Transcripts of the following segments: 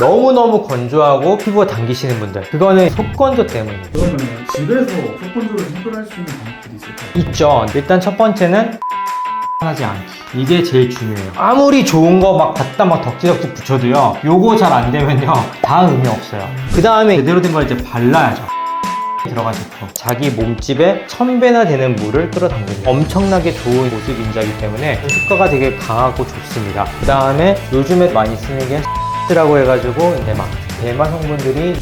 너무너무 건조하고 피부가 당기시는 분들, 그거는 속건조 때문이에요. 그러면 집에서 속건조를 해결할 수 있는 방법들이 있을까요? 있죠. 일단 첫 번째는 하지 않기. 이게 제일 중요해요. 아무리 좋은 거 막 갖다 막 덕지덕지 붙여도요, 요거 잘 안 되면요 다 의미 없어요. 그 다음에 제대로 된 걸 이제 발라야죠. 들어간 제품, 자기 몸집의 1000배나 되는 물을 끌어당깁니다. 엄청나게 좋은 보습 인자이기 때문에 효과가 되게 강하고 좋습니다. 그 다음에 요즘에 많이 쓰는 게 라고 해가지고 대마 성분들이.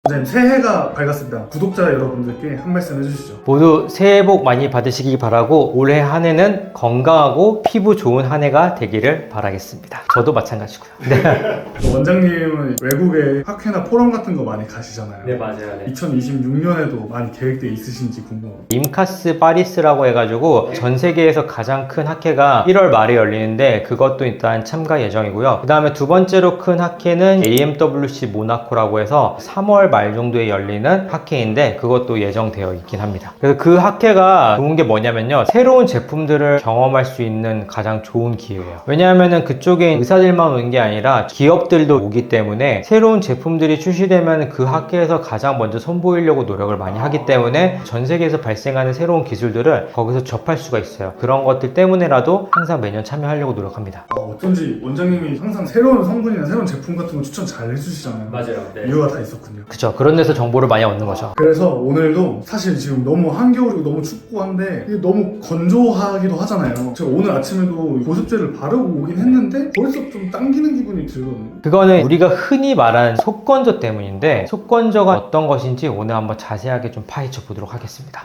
선생님, 새해가 밝았습니다. 구독자 여러분들께 한 말씀 해주시죠. 모두 새해 복 많이 받으시기 바라고, 올해 한 해는 건강하고 피부 좋은 한 해가 되기를 바라겠습니다. 저도 마찬가지고요. 네. 원장님은 외국에 학회나 포럼 같은 거 많이 가시잖아요. 맞아요. 2026년에도 많이 계획돼 있으신지 궁금합니다. 임카스 파리스라고 해가지고 전 세계에서 가장 큰 학회가 1월 말에 열리는데, 그것도 일단 참가 예정이고요. 그 다음에 두 번째로 큰 학회는 AMWC 모나코라고 해서 3월 말 정도에 열리는 학회인데, 그것도 예정되어 있긴 합니다. 그래서 그 학회가 좋은 게 뭐냐면요, 새로운 제품들을 경험할 수 있는 가장 좋은 기회예요. 왜냐하면 그쪽에 의사들만 오는 게 아니라 기업들도 오기 때문에 새로운 제품들이 출시되면 그 학회에서 가장 먼저 선보이려고 노력을 많이 하기 때문에 전 세계에서 발생하는 새로운 기술들을 거기서 접할 수가 있어요. 그런 것들 때문에라도 항상 매년 참여하려고 노력합니다. 어쩐지 원장님이 항상 새로운 성분이나 새로운 제품 같은 거 추천 잘 해주시잖아요. 맞아요. 이유가 다 있었군요. 그쵸. 그런 데서 정보를 많이 얻는 거죠. 그래서 오늘도 사실 지금 너무 한겨울이고 너무 춥고 한데 이게 너무 건조하기도 하잖아요. 제가 오늘 아침에도 보습제를 바르고 오긴 했는데 벌써 좀 당기는 기분이 들거든요. 그거는 우리가 흔히 말하는 속건조 때문인데, 속건조가 어떤 것인지 오늘 한번 자세하게 좀 파헤쳐 보도록 하겠습니다.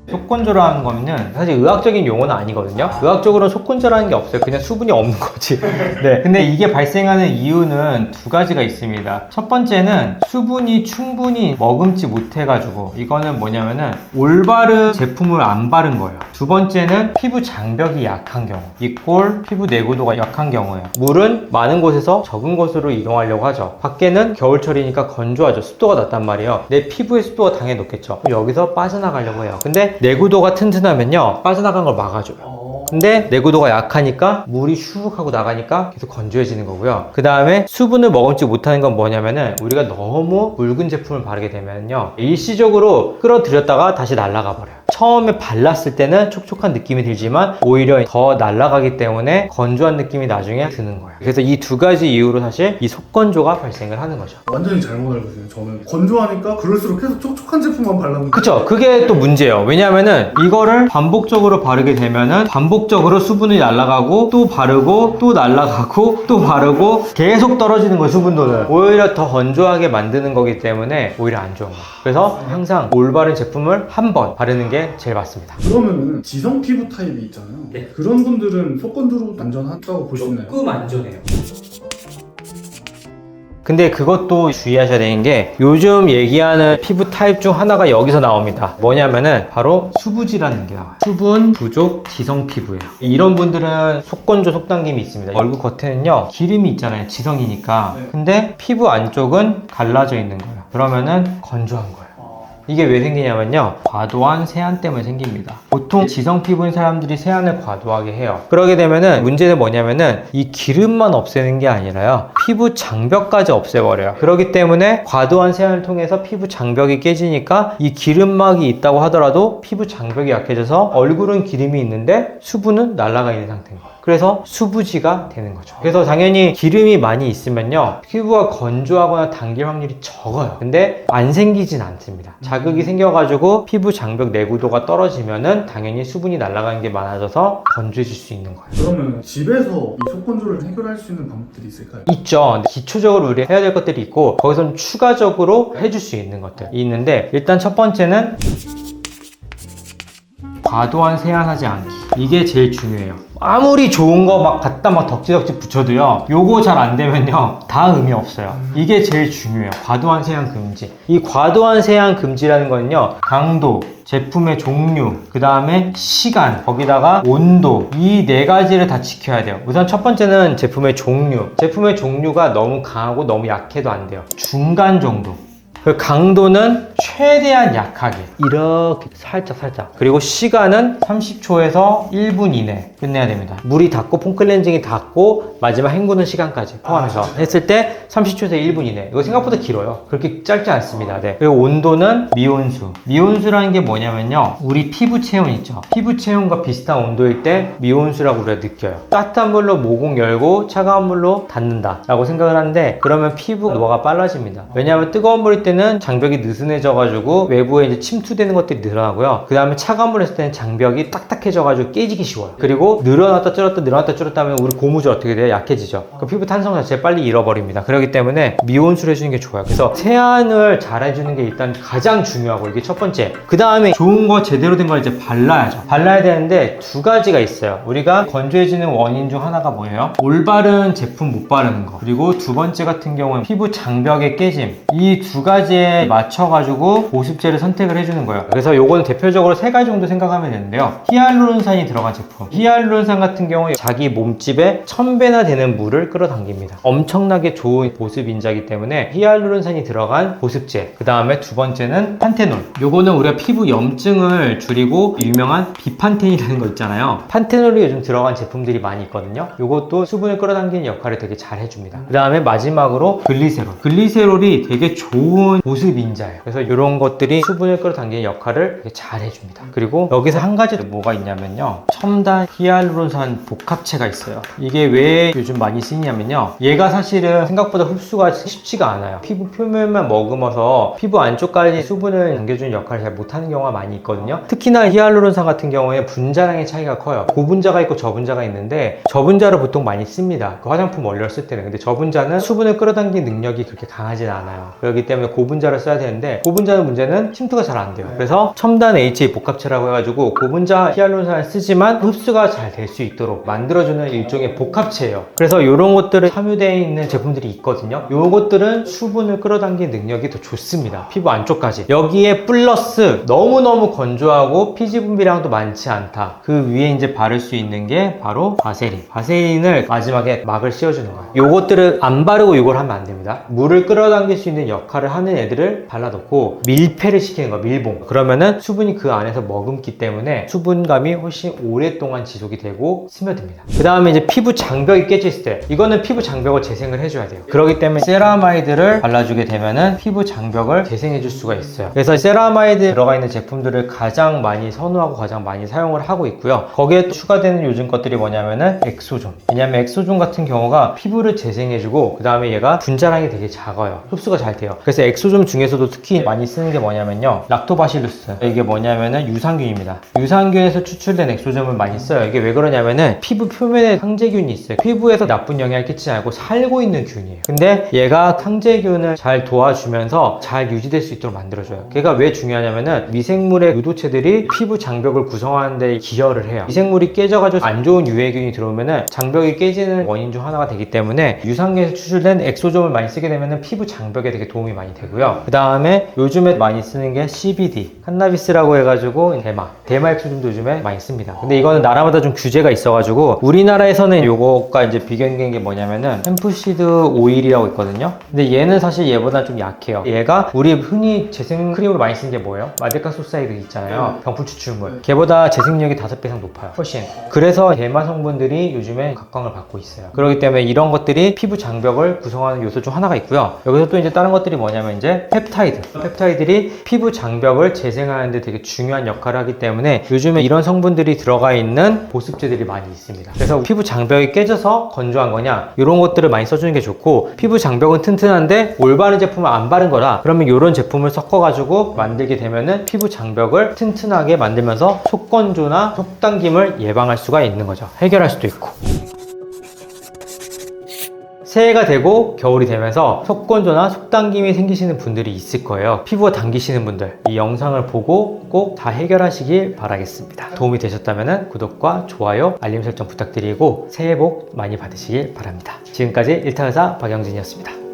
속건조라는 거는 사실 의학적인 용어는 아니거든요. 의학적으로는 속건조라는 게 없어요. 그냥 수분이 없는 거지. 네. 근데 이게 발생하는 이유는 두 가지가 있습니다. 첫 번째는 수분이 충분히 머금지 못해가지고, 이거는 뭐냐면은 올바른 제품을 안 바른 거예요. 두 번째는 피부 장벽이 약한 경우, 이꼴 피부 내구도가 약한 경우예요. 물은 많은 곳에서 적은 곳으로 이동하려고 하죠. 밖에는 겨울철이니까 건조하죠. 습도가 낮단 말이에요. 내 피부의 습도가 당연히 높겠죠. 그럼 여기서 빠져나가려고 해요. 근데 내구도가 튼튼하면요, 빠져나간 걸 막아줘요. 근데 내구도가 약하니까 물이 슉 하고 나가니까 계속 건조해지는 거고요. 그 다음에 수분을 머금지 못하는 건 뭐냐면은, 우리가 너무 묽은 제품을 바르게 되면요, 일시적으로 끌어들였다가 다시 날아가 버려요. 처음에 발랐을 때는 촉촉한 느낌이 들지만 오히려 더 날아가기 때문에 건조한 느낌이 나중에 드는 거예요. 그래서 이 두 가지 이유로 사실 이 속건조가 발생을 하는 거죠. 완전히 잘못 알고 있어요. 저는 건조하니까 그럴수록 계속 촉촉한 제품만 발랐는데. 그쵸. 그게 또 문제예요. 왜냐면은 이거를 반복적으로 바르게 되면은 반복적으로 수분이 날아가고 또 바르고 또 날아가고 또 바르고 계속 떨어지는 거예요. 수분도는 오히려 더 건조하게 만드는 거기 때문에 오히려 안 좋은 거예요. 그래서 항상 올바른 제품을 한 번 바르는 게 제일 맞습니다. 그러면은 지성 피부 타입이 있잖아요. 네. 그런 분들은 속건조로 안전하다고 보시나요? 조금 안전해요. 근데 그것도 주의하셔야 되는 게, 요즘 얘기하는 피부 타입 중 하나가 여기서 나옵니다. 뭐냐면은 바로 수부지라는 게 나와요. 수분 부족 지성 피부예요. 이런 분들은 속건조 속당김이 있습니다. 얼굴 겉에는요 기름이 있잖아요. 지성이니까. 근데 피부 안쪽은 갈라져 있는 거예요. 그러면은 건조한 거예요. 이게 왜 생기냐면요, 과도한 세안 때문에 생깁니다. 보통 지성 피부인 사람들이 세안을 과도하게 해요. 그러게 되면은 문제는 뭐냐면은 이 기름만 없애는 게 아니라요, 피부 장벽까지 없애버려요. 그렇기 때문에 과도한 세안을 통해서 피부 장벽이 깨지니까 이 기름막이 있다고 하더라도 피부 장벽이 약해져서 얼굴은 기름이 있는데 수분은 날아가 있는 상태인 거예요. 그래서 수부지가 되는 거죠. 그래서 당연히 기름이 많이 있으면요, 피부가 건조하거나 당길 확률이 적어요. 근데 안 생기진 않습니다. 자극이 생겨가지고 피부 장벽 내구도가 떨어지면은 당연히 수분이 날아가는 게 많아져서 건조해질 수 있는 거예요. 그러면 집에서 이 속건조를 해결할 수 있는 방법들이 있을까요? 있죠. 근데 기초적으로 우리 해야 될 것들이 있고, 거기서는 추가적으로 해줄 수 있는 것들이 있는데, 일단 첫 번째는 과도한 세안하지 않기. 이게 제일 중요해요. 아무리 좋은 거 막 갖다 막 덕지덕지 붙여도요, 요거 잘 안 되면요 다 의미 없어요. 이게 제일 중요해요. 과도한 세안 금지. 이 과도한 세안 금지라는 거는요, 강도, 제품의 종류, 그 다음에 시간, 거기다가 온도, 이 네 가지를 다 지켜야 돼요. 우선 첫 번째는 제품의 종류. 제품의 종류가 너무 강하고 너무 약해도 안 돼요. 중간 정도. 그 강도는 최대한 약하게 이렇게 살짝 그리고 시간은 30초에서 1분 이내 끝내야 됩니다. 물이 닿고 폼클렌징이 닿고 마지막 헹구는 시간까지 포함해서 했을 때 30초에서 1분 이내. 이거 생각보다 길어요. 그렇게 짧지 않습니다. 네. 그리고 온도는 미온수. 미온수라는 게 뭐냐면요, 우리 피부 체온 있죠, 피부 체온과 비슷한 온도일 때 미온수라고 우리가 느껴요. 따뜻한 물로 모공 열고 차가운 물로 닫는다 라고 생각을 하는데, 그러면 피부 노화가 빨라집니다. 왜냐하면 뜨거운 물일 때는 장벽이 느슨해져 가지고 외부에 이제 침투되는 것들이 늘어나고요. 그 다음에 차가운 물 했을 때는 장벽이 딱딱해져 가지고 깨지기 쉬워요. 그리고 늘어났다 줄었다 하면 우리 고무줄 어떻게 돼요? 약해지죠. 그 피부 탄성 자체를 빨리 잃어버립니다. 그렇기 때문에 미온수를 해주는 게 좋아요. 그래서 세안을 잘 해주는 게 일단 가장 중요하고, 이게 첫 번째. 그 다음에 좋은 거 제대로 된 걸 이제 발라야죠. 발라야 되는데 두 가지가 있어요. 우리가 건조해지는 원인 중 하나가 뭐예요? 올바른 제품 못 바르는 거, 그리고 두 번째 같은 경우는 피부 장벽의 깨짐. 이 두 가지에 맞춰가지고 보습제를 선택을 해주는 거예요. 그래서 요거는 대표적으로 세 가지 정도 생각하면 되는데요. 히알루론산이 들어간 제품. 히알루론산 같은 경우에 자기 몸집의 1000배나 되는 물을 끌어당깁니다. 엄청나게 좋은 보습 인자이기 때문에 히알루론산이 들어간 보습제. 그 다음에 두 번째는 판테놀. 요거는 우리가 피부 염증을 줄이고 유명한 비판텐이라는 거 있잖아요. 판테놀이 요즘 들어간 제품들이 많이 있거든요. 요것도 수분을 끌어당기는 역할을 되게 잘 해줍니다. 그 다음에 마지막으로 글리세롤. 글리세롤이 되게 좋은 보습 인자예요. 그래서 이런 것들이 수분을 끌어당기는 역할을 되게 잘 해줍니다. 그리고 여기서 한 가지 뭐가 있냐면요, 첨단 히알루론산 복합체가 있어요. 이게 왜 요즘 많이 쓰이냐면요, 얘가 사실은 생각보다 흡수가 쉽지가 않아요. 피부 표면만 머금어서 피부 안쪽까지 수분을 당겨주는 역할을 잘 못하는 경우가 많이 있거든요. 특히나 히알루론산 같은 경우에 분자량의 차이가 커요. 고분자가 있고 저분자가 있는데, 저분자를 보통 많이 씁니다. 그 화장품 원료를 쓸 때는. 근데 저분자는 수분을 끌어당기는 능력이 그렇게 강하진 않아요. 그렇기 때문에 고분자를 써야 되는데, 고분자의 문제는 침투가 잘 안 돼요. 그래서 첨단 HA 복합체라고 해가지고 고분자 히알루론산을 쓰지만 흡수가 잘 될 수 있도록 만들어주는 일종의 복합체예요. 그래서 이런 것들을 함유되어 있는 제품들이 있거든요. 요것들은 수분을 끌어당기는 능력이 더 좋습니다. 피부 안쪽까지. 여기에 플러스 너무너무 건조하고 피지 분비량도 많지 않다. 그 위에 이제 바를 수 있는 게 바로 바세린. 바세린을 마지막에 막을 씌워주는 거예요. 요것들을 안 바르고 이걸 하면 안 됩니다. 물을 끌어당길 수 있는 역할을 하는 애들을 발라놓고 밀폐를 시키는 거예요. 밀봉. 그러면은 수분이 그 안에서 머금기 때문에 수분감이 훨씬 오랫동안 지속이 되고 스며듭니다. 그 다음에 이제 피부 장벽이 깨졌을 때, 이거는 피부 장벽을 재생을 해줘야 돼요. 그렇기 때문에 세라마이드를 발라주게 되면은 피부 장벽을 재생해줄 수가 있어요. 그래서 세라마이드 들어가 있는 제품들을 가장 많이 선호하고 가장 많이 사용을 하고 있고요. 거기에 추가되는 요즘 것들이 뭐냐면은 엑소존. 왜냐면 엑소존 같은 경우가 피부를 재생해주고, 그 다음에 얘가 분자량이 되게 작아요. 흡수가 잘 돼요. 그래서 엑소존 중에서도 특히 많이 쓰는 게 뭐냐면요, 락토바실루스. 이게 뭐냐면은 유산균입니다. 유산균에서 추출된 엑소점을 많이 써요. 이게 왜 그러냐면은 피부 표면에 상재균이 있어요. 피부에서 나쁜 영향을 끼치지 않고 살고 있는 균이에요. 근데 얘가 상재균을 잘 도와주면서 잘 유지될 수 있도록 만들어줘요. 걔가 왜 중요하냐면은 미생물의 유도체들이 피부 장벽을 구성하는 데 기여를 해요. 미생물이 깨져가지고 안 좋은 유해균이 들어오면은 장벽이 깨지는 원인 중 하나가 되기 때문에 유산균에서 추출된 엑소점을 많이 쓰게 되면은 피부 장벽에 되게 도움이 많이 되고요. 그 다음에 요즘에 많이 쓰는 게 CBD, 칸나비스라고 해가지고 대마 엑소점도 요즘에 많이 씁니다. 근데 이거는 나라마다 좀 규제가 있어가지고, 우리나라에서는 요거가 이제 비교된 게 뭐냐면은 햄프시드 오일이라고 있거든요. 근데 얘는 사실 얘보다 좀 약해요. 얘가 우리 흔히 재생 크림으로 많이 쓰는 게 뭐예요? 마데카 소사이드 있잖아요. 병풀 추출물. 걔보다 재생력이 5배 이상 높아요. 훨씬. 그래서 대마 성분들이 요즘에 각광을 받고 있어요. 그렇기 때문에 이런 것들이 피부 장벽을 구성하는 요소 중 하나가 있고요. 여기서 또 이제 다른 것들이 뭐냐면 이제 펩타이드. 펩타이드들이 피부 장벽을 재생하는 데 되게 중요한 역할을 하기 때문에 요즘에 이런 성분들이 들어가 있는 보습제들이 많이 있습니다. 그래서 피부 장벽이 깨져서 건조한 거냐, 이런 것들을 많이 써주는 게 좋고, 피부 장벽은 튼튼한데 올바른 제품을 안 바른 거다, 그러면 이런 제품을 섞어가지고 만들게 되면은 피부 장벽을 튼튼하게 만들면서 속건조나 속당김을 예방할 수가 있는 거죠. 해결할 수도 있고. 새해가 되고 겨울이 되면서 속건조나 속당김이 생기시는 분들이 있을 거예요. 피부가 당기시는 분들, 이 영상을 보고 꼭 다 해결하시길 바라겠습니다. 도움이 되셨다면 구독과 좋아요, 알림 설정 부탁드리고 새해 복 많이 받으시길 바랍니다. 지금까지 일타의사 박영진이었습니다.